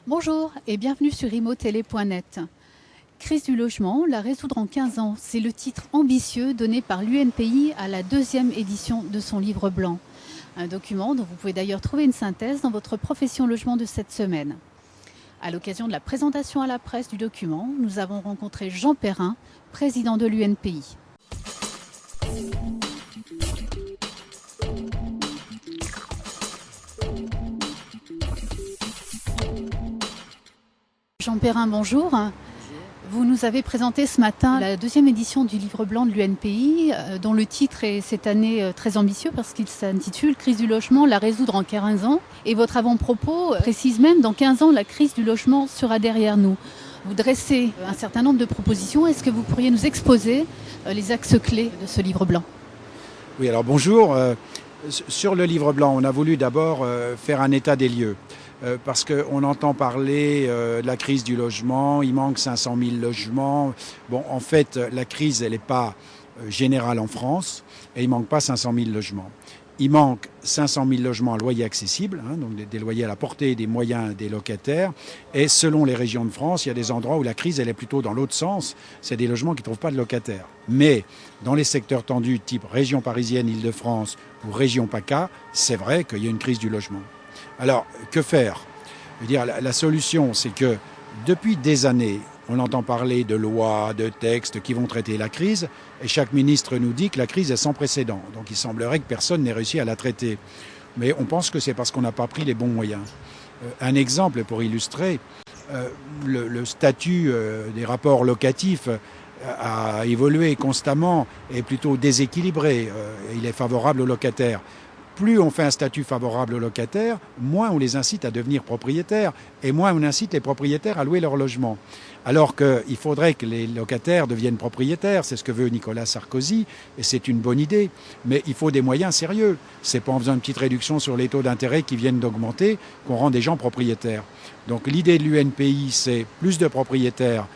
Bonjour et bienvenue sur imotélé.net. Crise du logement, la résoudre en 15 ans, c'est le titre ambitieux donné par l'UNPI à la 2e édition de son livre blanc. Un document dont vous pouvez d'ailleurs trouver une synthèse dans votre profession logement de cette semaine. À l'occasion de la présentation à la presse du document, nous avons rencontré Jean Perrin, président de l'UNPI. Jean Perrin, bonjour. Vous nous avez présenté ce matin la 2e édition du livre blanc de l'UNPI, dont le titre est cette année très ambitieux parce qu'il s'intitule « Crise du logement, la résoudre en 15 ans ». Et votre avant-propos précise même « Dans 15 ans, la crise du logement sera derrière nous ». Vous dressez un certain nombre de propositions. Est-ce que vous pourriez nous exposer les axes clés de ce livre blanc ? Oui, alors bonjour. Sur le livre blanc, on a voulu d'abord faire un état des lieux. Parce qu'on entend parler de la crise du logement, il manque 500 000 logements. Bon, en fait, la crise, elle n'est pas générale en France et il ne manque pas 500 000 logements. Il manque 500 000 logements à loyer accessible, donc des loyers à la portée des moyens des locataires. Et selon les régions de France, il y a des endroits où la crise, elle est plutôt dans l'autre sens. C'est des logements qui ne trouvent pas de locataires. Mais dans les secteurs tendus, type région parisienne, Île-de-France ou région PACA, c'est vrai qu'il y a une crise du logement. Alors, que faire ? Je veux dire, la solution, c'est que depuis des années, on entend parler de lois, de textes qui vont traiter la crise, et chaque ministre nous dit que la crise est sans précédent. Donc il semblerait que personne n'ait réussi à la traiter. Mais on pense que c'est parce qu'on n'a pas pris les bons moyens. Un exemple pour illustrer, le statut des rapports locatifs a évolué constamment et est plutôt déséquilibré. Il est favorable aux locataires. Plus on fait un statut favorable aux locataires, moins on les incite à devenir propriétaires et moins on incite les propriétaires à louer leur logement. Alors qu'il faudrait que les locataires deviennent propriétaires, c'est ce que veut Nicolas Sarkozy et c'est une bonne idée. Mais il faut des moyens sérieux. C'est pas en faisant une petite réduction sur les taux d'intérêt qui viennent d'augmenter qu'on rend des gens propriétaires. Donc l'idée de l'UNPI, c'est plus de propriétaires.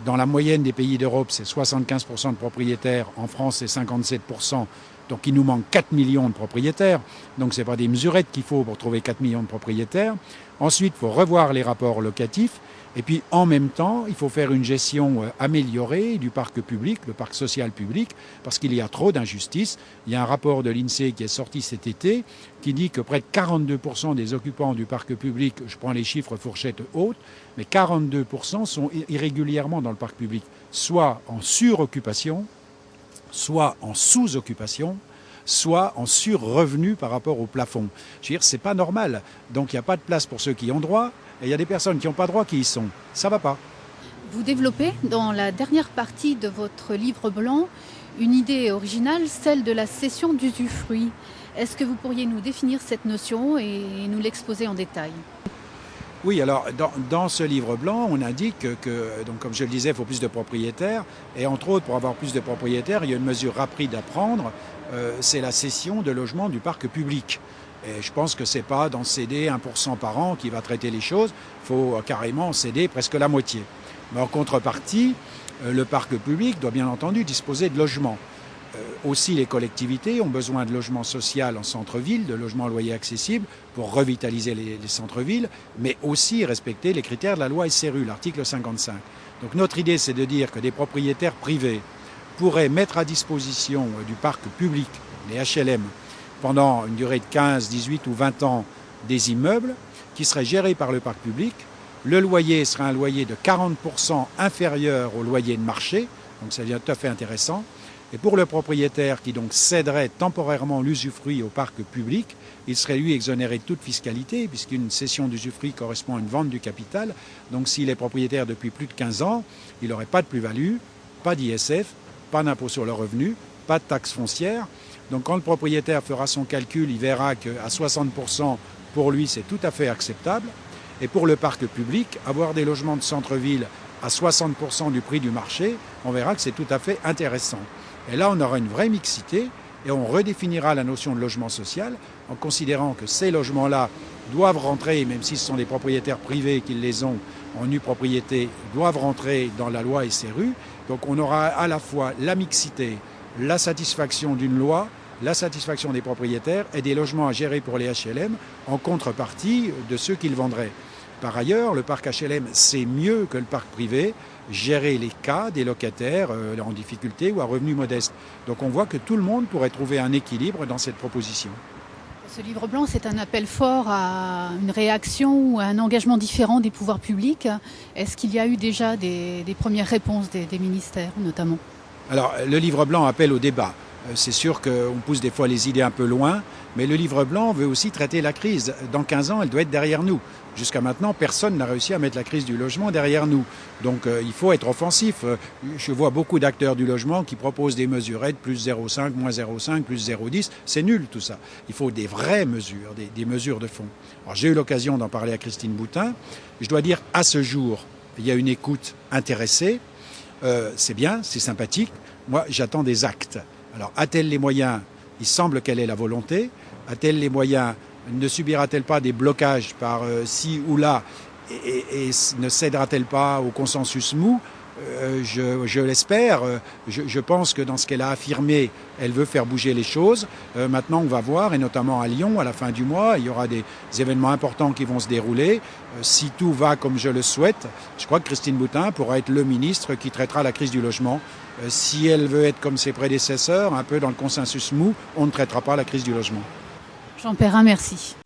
Dans la moyenne des pays d'Europe, c'est 75% de propriétaires. En France, c'est 57%. Donc il nous manque 4 millions de propriétaires. Donc ce n'est pas des mesurettes qu'il faut pour trouver 4 millions de propriétaires. Ensuite, il faut revoir les rapports locatifs. Et puis en même temps, il faut faire une gestion améliorée du parc public, le parc social public, parce qu'il y a trop d'injustice. Il y a un rapport de l'INSEE qui est sorti cet été qui dit que près de 42% des occupants du parc public, je prends les chiffres fourchettes hautes, mais 42% sont irrégulièrement dans le parc public, soit en suroccupation, soit en sous-occupation, soit en sur-revenu par rapport au plafond. Je veux dire, c'est pas normal. Donc il n'y a pas de place pour ceux qui ont droit, et il y a des personnes qui n'ont pas droit qui y sont. Ça va pas. Vous développez dans la dernière partie de votre livre blanc une idée originale, celle de la cession d'usufruit. Est-ce que vous pourriez nous définir cette notion et nous l'exposer en détail ? Oui, alors dans ce livre blanc, on indique que donc, comme je le disais, il faut plus de propriétaires. Et entre autres, pour avoir plus de propriétaires, il y a une mesure rapide à prendre, c'est la cession de logements du parc public. Et je pense que ce n'est pas d'en céder 1% par an qui va traiter les choses. Il faut carrément céder presque la moitié. Mais en contrepartie, le parc public doit bien entendu disposer de logements. Aussi, les collectivités ont besoin de logements sociaux en centre-ville, de logements à loyer accessible pour revitaliser les centres-villes, mais aussi respecter les critères de la loi SRU, l'article 55. Donc notre idée, c'est de dire que des propriétaires privés pourraient mettre à disposition du parc public, les HLM, pendant une durée de 15, 18 ou 20 ans, des immeubles qui seraient gérés par le parc public. Le loyer serait un loyer de 40% inférieur au loyer de marché, donc ça devient tout à fait intéressant. Et pour le propriétaire qui donc céderait temporairement l'usufruit au parc public, il serait lui exonéré de toute fiscalité puisqu'une cession d'usufruit correspond à une vente du capital. Donc s'il est propriétaire depuis plus de 15 ans, il n'aurait pas de plus-value, pas d'ISF, pas d'impôt sur le revenu, pas de taxe foncière. Donc quand le propriétaire fera son calcul, il verra qu'à 60%, pour lui, c'est tout à fait acceptable. Et pour le parc public, avoir des logements de centre-ville à 60% du prix du marché, on verra que c'est tout à fait intéressant. Et là, on aura une vraie mixité et on redéfinira la notion de logement social en considérant que ces logements-là doivent rentrer, même si ce sont des propriétaires privés qui les ont en nue propriété, doivent rentrer dans la loi SRU. Donc on aura à la fois la mixité la satisfaction d'une loi, la satisfaction des propriétaires et des logements à gérer pour les HLM en contrepartie de ceux qu'ils vendraient. Par ailleurs, le parc HLM, c'est mieux que le parc privé, gérer les cas des locataires en difficulté ou à revenus modestes. Donc on voit que tout le monde pourrait trouver un équilibre dans cette proposition. Ce livre blanc, c'est un appel fort à une réaction ou à un engagement différent des pouvoirs publics. Est-ce qu'il y a eu déjà des premières réponses des ministères, notamment ? Alors, le livre blanc appelle au débat. C'est sûr qu'on pousse des fois les idées un peu loin, mais le livre blanc veut aussi traiter la crise. Dans 15 ans, elle doit être derrière nous. Jusqu'à maintenant, personne n'a réussi à mettre la crise du logement derrière nous. Donc il faut être offensif. Je vois beaucoup d'acteurs du logement qui proposent des mesurettes, plus 0,5, moins 0,5, plus 0,10. C'est nul tout ça. Il faut des vraies mesures, des mesures de fond. Alors j'ai eu l'occasion d'en parler à Christine Boutin. Je dois dire, à ce jour, il y a une écoute intéressée. C'est bien, c'est sympathique. Moi, j'attends des actes. Alors, a-t-elle les moyens? Il semble qu'elle ait la volonté. A-t-elle les moyens? Ne subira-t-elle pas des blocages par ci ou là et ne cédera-t-elle pas au consensus mou? Je l'espère. Je pense que dans ce qu'elle a affirmé, elle veut faire bouger les choses. Maintenant, on va voir, et notamment à Lyon, à la fin du mois, il y aura des événements importants qui vont se dérouler. Si tout va comme je le souhaite, je crois que Christine Boutin pourra être le ministre qui traitera la crise du logement. Si elle veut être comme ses prédécesseurs, un peu dans le consensus mou, on ne traitera pas la crise du logement. Jean Perrin, merci.